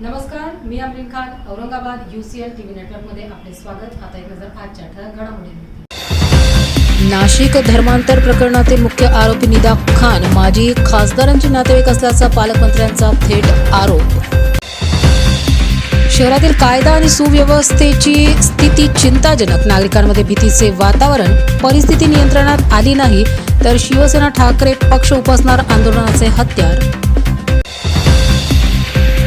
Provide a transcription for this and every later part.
नमस्कार, मी Amreen Khan, Aurangabad UCL TV नेटवर्कमध्ये आपले स्वागत। आता एक नजर आजच्या ठळक घडामोडींवर। नाशिक धर्मांतर प्रकरणातील मुख्य आरोपी निदा खान माजी खासदारांचे नातेवाईक असल्याचा पालकमंत्र्यांचा थेट आरोप। शहरातील कायदा आणि सुव्यवस्थेची स्थिती चिंताजनक, नागरिकांमध्ये भीतीचे वातावरण, परिस्थिती नियंत्रणात आली नाही तर शिवसेना ठाकरे पक्ष उपासणार, आंदोलनाचे हत्यार।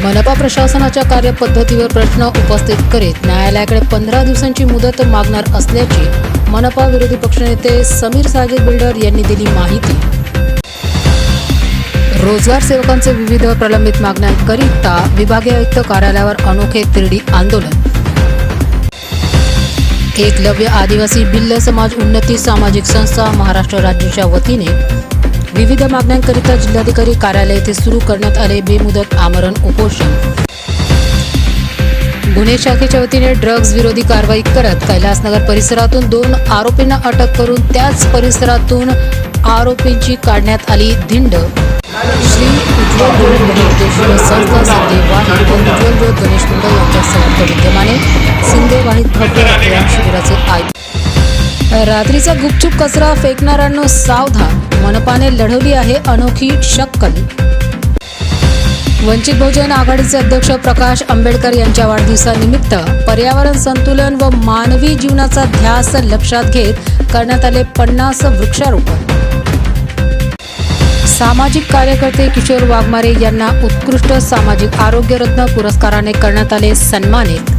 मनपा प्रशासनाच्या कार्यपद्धतीवर प्रश्न उपस्थित करीत न्यायालयाकडे 15 दिवसांची मुदत मागणार असल्याची मनपा विरोधी पक्षनेते समीर साजिद बिल्डर यांनी दिली माहिती। रोजगार सेवकांचे विविध प्रलंबित मागण्यांकरिता विभागीय आयुक्त कार्यालयावर अनोखे तिरडी आंदोलन। एकलव्य आदिवासी भिल्ल समाज उन्नती सामाजिक संस्था महाराष्ट्र राज्याच्या वतीने विविध मागण्यांकरिता जिल्हाधिकारी कार्यालय येथे सुरू करण्यात आले बेमुदत आमरण उपोषण। गुन्हे शाखेच्या वतीने ड्रग्ज विरोधी कारवाई करत कैलासनगर परिसरातून 2 आरोपींना अटक करून त्याच परिसरातून आरोपींची काढण्यात आली धिंड। श्री उज्ज्वल ज्योत बहुउद्देशीय संस्था सिंधे वाहिद व उज्ज्वल ज्योत गणेश मंडळ यांच्या संयुक्त विद्यमाने सिंधे वाहिद भव्य रक्तदान शिबिराचे आयोजन। रात्रीचा गुपचूप कचरा फेकणाऱ्यांनो सावधान, मनपाने लढवली आहे अनोखी शक्कल। वंचित बहुजन आघाडीचे अध्यक्ष प्रकाश आंबेडकर यांच्या वाढदिवसानिमित्त पर्यावरण संतुलन व मानवी जीवनाचा ध्यास लक्षात घेत करण्यात आले 50 वृक्षारोपण। सामाजिक कार्यकर्ते किशोर वाघमारे यांना उत्कृष्ट सामाजिक आरोग्य रत्न पुरस्काराने करण्यात आले सन्मानित।